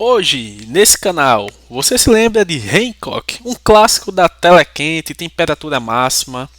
Hoje, nesse canal, você se lembra de Hancock, um clássico da tela quente, temperatura máxima.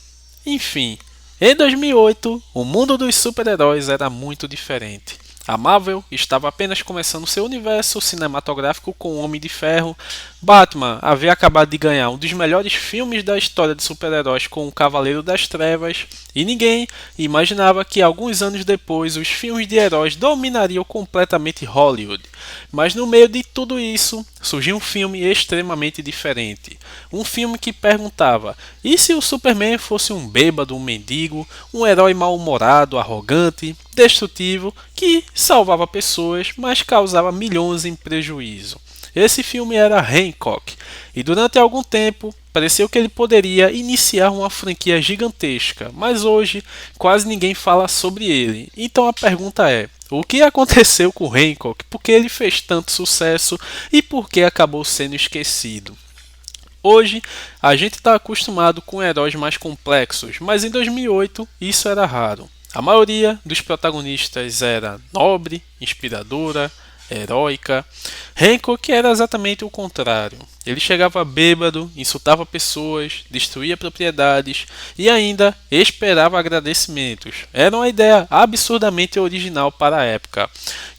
Enfim, em 2008, o mundo dos super-heróis era muito diferente. A Marvel estava apenas começando seu universo cinematográfico com o Homem de Ferro. Batman havia acabado de ganhar um dos melhores filmes da história de super-heróis com o Cavaleiro das Trevas, e ninguém imaginava que alguns anos depois os filmes de heróis dominariam completamente Hollywood. Mas no meio de tudo isso, surgiu um filme extremamente diferente. Um filme que perguntava: e se o Superman fosse um bêbado, um mendigo, um herói mal-humorado, arrogante, destrutivo, que salvava pessoas, mas causava milhões em prejuízo? Esse filme era Hancock, e durante algum tempo pareceu que ele poderia iniciar uma franquia gigantesca, mas hoje quase ninguém fala sobre ele. Então a pergunta é: o que aconteceu com Hancock? Por que ele fez tanto sucesso e por que acabou sendo esquecido? Hoje, a gente está acostumado com heróis mais complexos, mas em 2008 isso era raro. A maioria dos protagonistas era nobre, inspiradora, heróica. Hancock era exatamente o contrário. Ele chegava bêbado, insultava pessoas, destruía propriedades e ainda esperava agradecimentos. Era uma ideia absurdamente original para a época.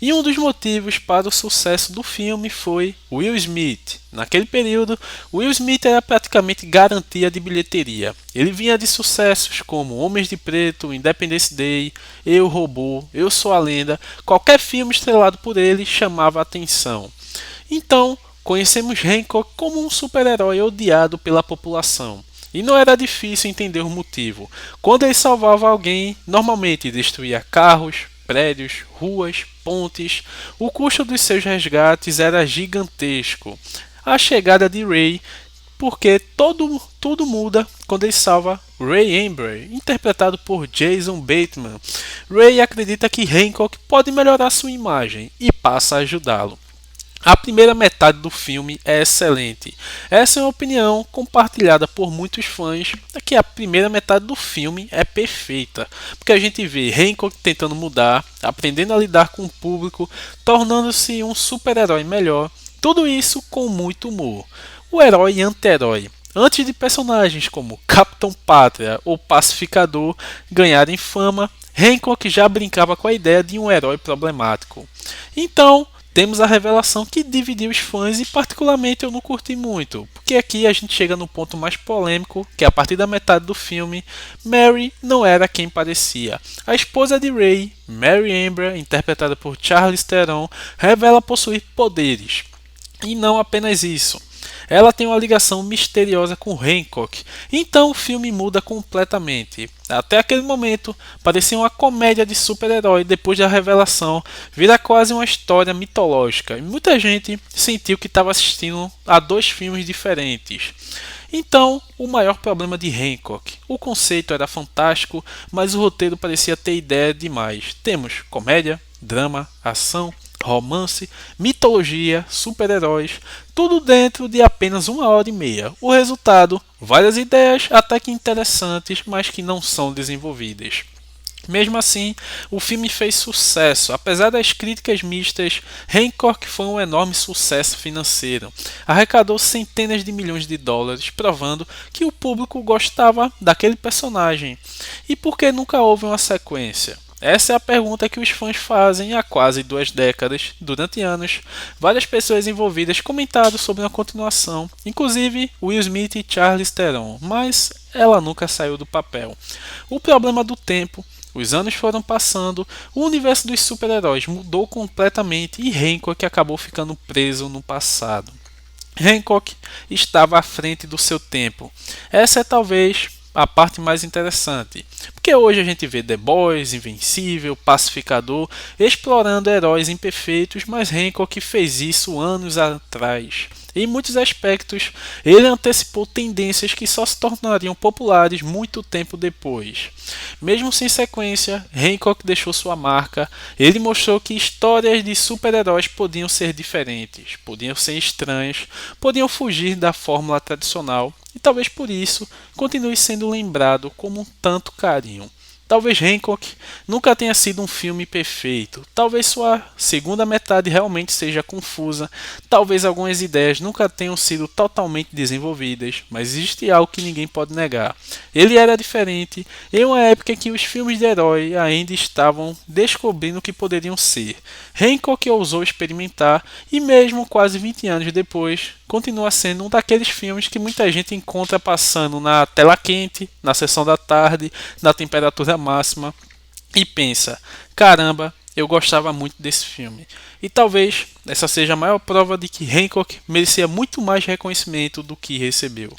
E um dos motivos para o sucesso do filme foi Will Smith. Naquele período, Will Smith era praticamente garantia de bilheteria. Ele vinha de sucessos como Homens de Preto, Independence Day, Eu, Robô, Eu Sou a Lenda. Qualquer filme estrelado por ele chamava a atenção. Então, conhecemos Hancock como um super-herói odiado pela população. E não era difícil entender o motivo. Quando ele salvava alguém, normalmente destruía carros, prédios, ruas, pontes. O custo dos seus resgates era gigantesco. A chegada de Ray, porque tudo muda quando ele salva Ray Amber, interpretado por Jason Bateman. Ray acredita que Hancock pode melhorar sua imagem e passa a ajudá-lo. A primeira metade do filme é excelente. Essa é uma opinião compartilhada por muitos fãs, que a primeira metade do filme é perfeita, porque a gente vê Hancock tentando mudar, aprendendo a lidar com o público, tornando-se um super-herói melhor, tudo isso com muito humor. O herói e anti-herói. Antes de personagens como Capitão Pátria ou Pacificador ganharem fama, Hancock já brincava com a ideia de um herói problemático. Então, temos a revelação que dividiu os fãs e particularmente eu não curti muito, porque aqui a gente chega no ponto mais polêmico, que a partir da metade do filme, Mary não era quem parecia. A esposa de Ray, Mary Amber, interpretada por Charlize Theron, revela possuir poderes. E não apenas isso. Ela tem uma ligação misteriosa com Hancock, então o filme muda completamente. Até aquele momento, parecia uma comédia de super-herói, depois da revelação, vira quase uma história mitológica, e muita gente sentiu que estava assistindo a dois filmes diferentes. Então, o maior problema de Hancock: o conceito era fantástico, mas o roteiro parecia ter ideia demais. Temos comédia, drama, ação, romance, mitologia, super-heróis, tudo dentro de apenas 1 hora e meia. O resultado: várias ideias até que interessantes, mas que não são desenvolvidas. Mesmo assim, o filme fez sucesso. Apesar das críticas mistas, Hancock foi um enorme sucesso financeiro. Arrecadou centenas de milhões de dólares, provando que o público gostava daquele personagem. E por que nunca houve uma sequência? Essa é a pergunta que os fãs fazem há quase 2 décadas. Durante anos, várias pessoas envolvidas comentaram sobre uma continuação, inclusive Will Smith e Charlize Theron, mas ela nunca saiu do papel. O problema do tempo: os anos foram passando, o universo dos super-heróis mudou completamente e Hancock acabou ficando preso no passado. Hancock estava à frente do seu tempo. Essa é talvez a parte mais interessante, porque hoje a gente vê The Boys, Invencível, Pacificador explorando heróis imperfeitos, mas Hancock fez isso anos atrás. Em muitos aspectos, ele antecipou tendências que só se tornariam populares muito tempo depois. Mesmo sem sequência, Hancock deixou sua marca. Ele mostrou que histórias de super-heróis podiam ser diferentes, podiam ser estranhas, podiam fugir da fórmula tradicional, e talvez por isso continue sendo lembrado com um tanto carinho. Talvez Hancock nunca tenha sido um filme perfeito. Talvez sua segunda metade realmente seja confusa. Talvez algumas ideias nunca tenham sido totalmente desenvolvidas. Mas existe algo que ninguém pode negar. Ele era diferente em uma época em que os filmes de herói ainda estavam descobrindo o que poderiam ser. Hancock ousou experimentar e mesmo quase 20 anos depois, continua sendo um daqueles filmes que muita gente encontra passando na tela quente, na sessão da tarde, na temperatura máxima e pensa: caramba, eu gostava muito desse filme. E talvez essa seja a maior prova de que Hancock merecia muito mais reconhecimento do que recebeu.